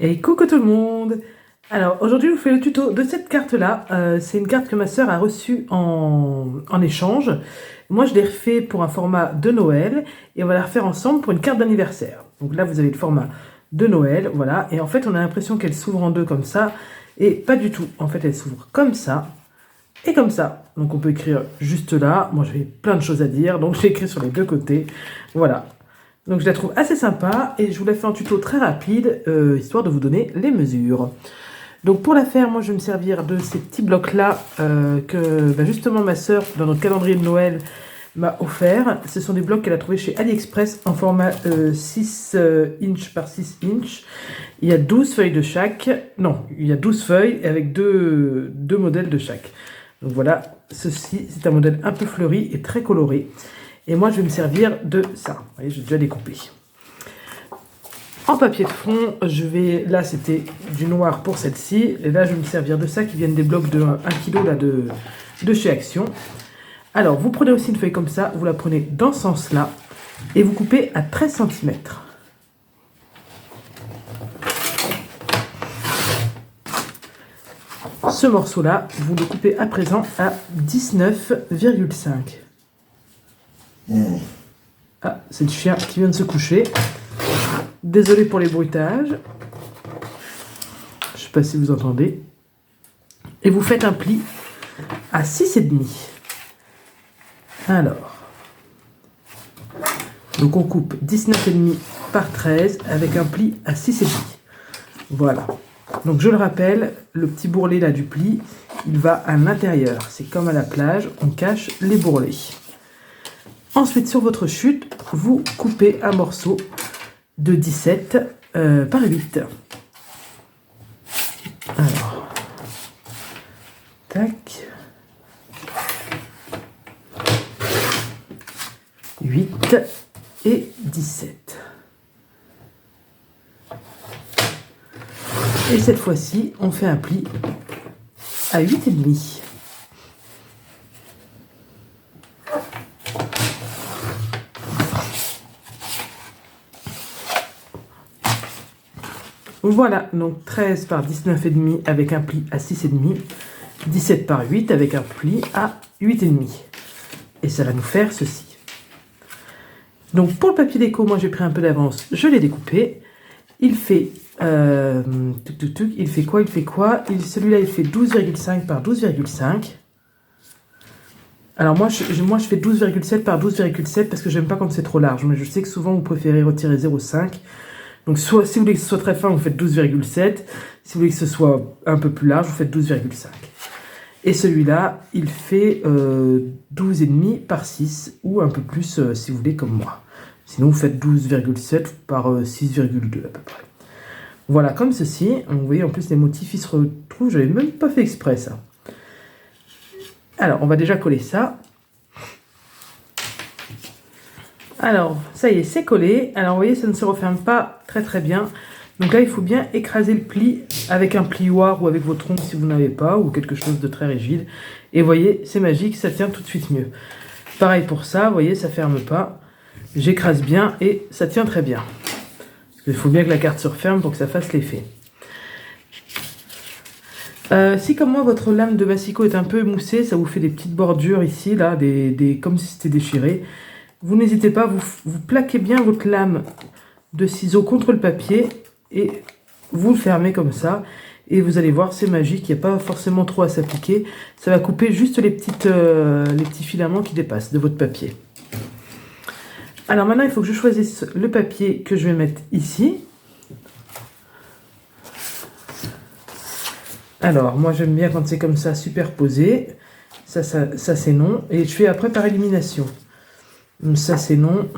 Et coucou tout le monde! Alors aujourd'hui je vous fais le tuto de cette carte là. C'est une carte que ma soeur a reçue en échange. Moi je l'ai refait pour un format de Noël et on va la refaire ensemble pour une carte d'anniversaire. Donc là vous avez le format de Noël, voilà. Et en fait on a l'impression qu'elle s'ouvre en deux comme ça et pas du tout. En fait elle s'ouvre comme ça et comme ça. Donc on peut écrire juste là. Moi j'avais plein de choses à dire donc j'ai écrit sur les deux côtés. Voilà. Donc je la trouve assez sympa et je vous la fais en tuto très rapide, histoire de vous donner les mesures. Donc pour la faire, moi je vais me servir de ces petits blocs là que justement ma soeur dans notre calendrier de Noël m'a offert. Ce sont des blocs qu'elle a trouvé chez AliExpress en format 6 inch par 6 inch. Il y a 12 feuilles de chaque. Non, il y a 12 feuilles avec deux modèles de chaque. Donc voilà, ceci c'est un modèle un peu fleuri et très coloré. Et moi, je vais me servir de ça. Vous voyez, j'ai déjà découpé. En papier de fond, je vais... Là, c'était du noir pour celle-ci. Et là, je vais me servir de ça qui viennent des blocs de 1 kg là, de chez Action. Alors, vous prenez aussi une feuille comme ça. Vous la prenez dans ce sens-là. Et vous coupez à 13 cm. Ce morceau-là, vous le coupez à présent à 19,5. Ah, c'est le chien qui vient de se coucher. Désolé pour les bruitages. Je ne sais pas si vous entendez. Et vous faites un pli à 6,5. Alors. Donc on coupe 19,5 par 13 avec un pli à 6,5. Voilà. Donc je le rappelle, le petit bourrelet là du pli, il va à l'intérieur. C'est comme à la plage, on cache les bourrelets. Ensuite, sur votre chute, vous coupez un morceau de 17 par 8. Alors, tac, 8 et 17. Et cette fois-ci, on fait un pli à 8,5. Voilà, donc 13 par 19,5 avec un pli à 6,5, 17 par 8 avec un pli à 8,5. Et ça va nous faire ceci. Donc pour le papier déco, moi j'ai pris un peu d'avance, je l'ai découpé. Il fait, il fait quoi? Celui-là il fait 12,5 par 12,5. Alors moi je fais 12,7 par 12,7 parce que j'aime pas quand c'est trop large, mais je sais que souvent vous préférez retirer 0,5. Donc soit si vous voulez que ce soit très fin, vous faites 12,7. Si vous voulez que ce soit un peu plus large, vous faites 12,5. Et celui-là, il fait 12,5 par 6, ou un peu plus si vous voulez comme moi. Sinon, vous faites 12,7 par 6,2 à peu près. Voilà, comme ceci. Vous voyez, en plus, les motifs, ils se retrouvent. Je n'avais même pas fait exprès, ça. Alors, on va déjà coller ça. Alors, ça y est, c'est collé. Alors, vous voyez, ça ne se referme pas très bien. Donc là, il faut bien écraser le pli avec un plioir ou avec votre ongle si vous n'avez pas, ou quelque chose de très rigide. Et vous voyez, c'est magique, ça tient tout de suite mieux. Pareil pour ça, vous voyez, ça ne ferme pas. J'écrase bien et ça tient très bien. Il faut bien que la carte se referme pour que ça fasse l'effet. Si comme moi votre lame de massicot est un peu émoussée, ça vous fait des petites bordures ici, là, comme si c'était déchiré. Vous n'hésitez pas, vous plaquez bien votre lame de ciseaux contre le papier et vous le fermez comme ça. Et vous allez voir, c'est magique, il n'y a pas forcément trop à s'appliquer. Ça va couper juste les petits filaments qui dépassent de votre papier. Alors maintenant, il faut que je choisisse le papier que je vais mettre ici. Alors, moi j'aime bien quand c'est comme ça, superposé. Ça c'est non. Et je fais après par élimination. Ça c'est non.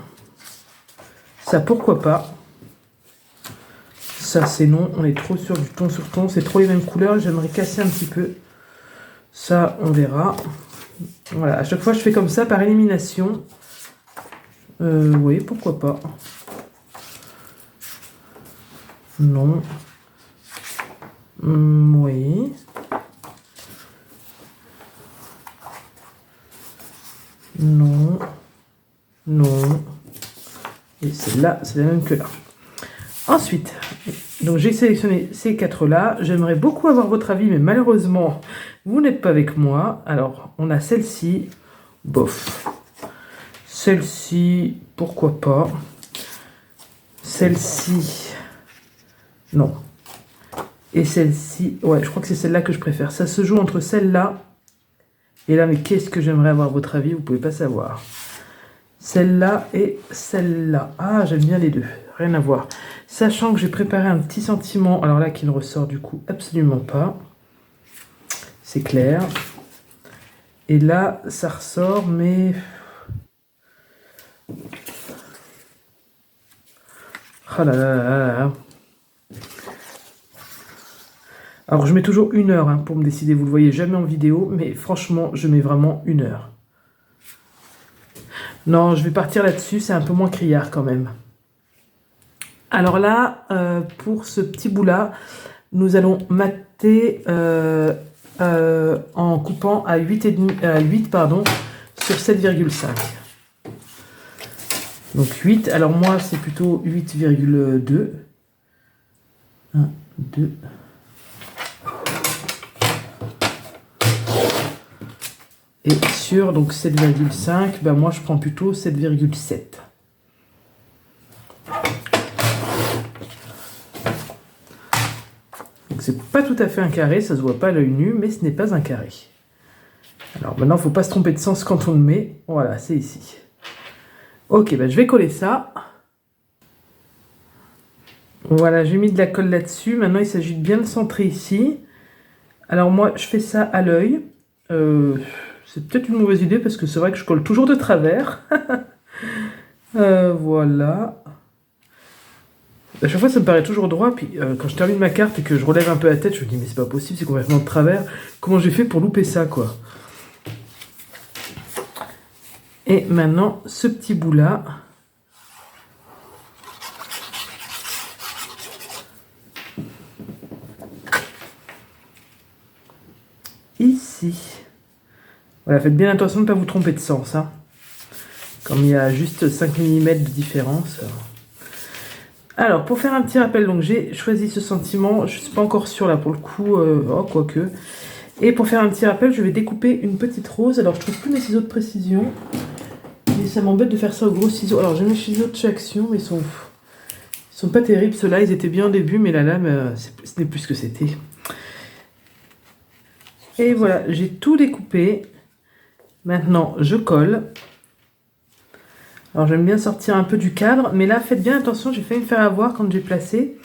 Ça pourquoi pas. Ça c'est non. On est trop sur du ton sur ton. C'est trop les mêmes couleurs. J'aimerais casser un petit peu. Ça on verra. Voilà. À chaque fois je fais comme ça par élimination. Oui, pourquoi pas. Non. Oui. Non. Non. Et celle-là, c'est la même que là. Ensuite, Donc j'ai sélectionné ces 4-là. J'aimerais beaucoup avoir votre avis, mais malheureusement, vous n'êtes pas avec moi. Alors, on a celle-ci, bof. Celle-ci, pourquoi pas. Celle-ci, non. Et celle-ci, ouais, je crois que c'est celle-là que je préfère. Ça se joue entre celle-là et là, mais qu'est-ce que j'aimerais avoir votre avis, vous pouvez pas savoir. Celle-là et celle-là. Ah, j'aime bien les deux, rien à voir. Sachant que j'ai préparé un petit sentiment, alors là, qui ne ressort du coup absolument pas. C'est clair. Et là, ça ressort, mais... Oh là là là là. Alors, je mets toujours 1 heure hein, pour me décider. Vous le voyez jamais en vidéo, mais franchement, je mets vraiment 1 heure. Non, je vais partir là-dessus. C'est un peu moins criard quand même. Alors là, pour ce petit bout-là, nous allons mater en coupant à 8 pardon, sur 7,5. Donc 8, alors moi c'est plutôt 8,2. 1, 2. Et sur donc 7,5, ben moi je prends plutôt 7,7. Donc c'est pas tout à fait un carré, ça se voit pas à l'œil nu, mais ce n'est pas un carré. Alors maintenant, il ne faut pas se tromper de sens quand on le met. Voilà, c'est ici. Ok, ben je vais coller ça. Voilà, j'ai mis de la colle là-dessus. Maintenant, il s'agit de bien le centrer ici. Alors moi, je fais ça à l'œil. C'est peut-être une mauvaise idée parce que c'est vrai que je colle toujours de travers. Voilà. À chaque fois, ça me paraît toujours droit. Puis quand je termine ma carte et que je relève un peu la tête, je me dis mais c'est pas possible, c'est complètement de travers. Comment j'ai fait pour louper ça, quoi? Et maintenant, ce petit bout-là, ici. Voilà, faites bien attention de ne pas vous tromper de sens. Hein. Comme il y a juste 5 mm de différence. Alors, pour faire un petit rappel, donc j'ai choisi ce sentiment. Je ne suis pas encore sûre là pour le coup, quoique. Et pour faire un petit rappel, je vais découper une petite rose. Alors, je trouve plus mes ciseaux de précision. Et ça m'embête de faire ça au gros ciseau. Alors, j'ai mes ciseaux de chez Action, mais ils sont pas terribles. Ceux-là, ils étaient bien au début, mais la lame, ce n'est plus ce que c'était. Et voilà, j'ai tout découpé. Maintenant, je colle. Alors, j'aime bien sortir un peu du cadre, mais là, faites bien attention, j'ai failli me faire avoir quand j'ai placé.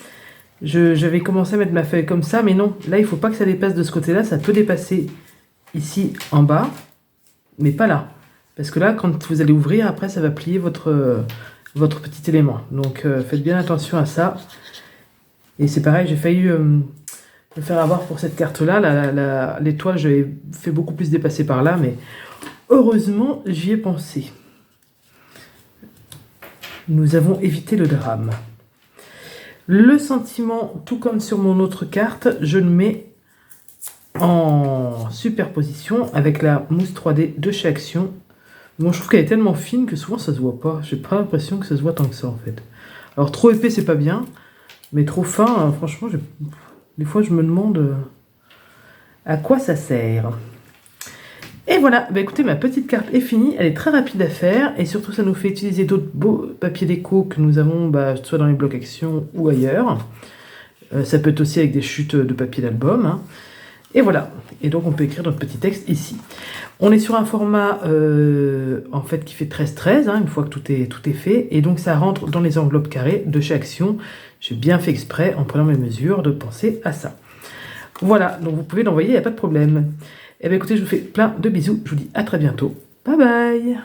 J'avais commencé à mettre ma feuille comme ça, mais non. Là, il ne faut pas que ça dépasse de ce côté-là. Ça peut dépasser ici, en bas, mais pas là. Parce que là, quand vous allez ouvrir, après, ça va plier votre petit élément. Donc, faites bien attention à ça. Et c'est pareil, j'ai failli me faire avoir pour cette carte-là. L'étoile, j'avais fait beaucoup plus dépasser par là, mais heureusement, j'y ai pensé. Nous avons évité le drame. Le sentiment, tout comme sur mon autre carte, je le mets en superposition avec la mousse 3D de chez Action. Bon, je trouve qu'elle est tellement fine que souvent ça se voit pas. J'ai pas l'impression que ça se voit tant que ça en fait. Alors trop épais c'est pas bien, mais trop fin, franchement, des fois je me demande à quoi ça sert. Et voilà, bah écoutez, ma petite carte est finie, elle est très rapide à faire, et surtout ça nous fait utiliser d'autres beaux papiers déco que nous avons soit dans les blocs Action ou ailleurs. Ça peut être aussi avec des chutes de papier d'album. Hein. Et voilà, et donc on peut écrire notre petit texte ici. On est sur un format en fait qui fait 13-13, hein, une fois que tout est fait, et donc ça rentre dans les enveloppes carrées de chez Action. J'ai bien fait exprès, en prenant mes mesures, de penser à ça. Voilà, donc vous pouvez l'envoyer, il n'y a pas de problème. Eh bien écoutez, je vous fais plein de bisous, je vous dis à très bientôt. Bye bye!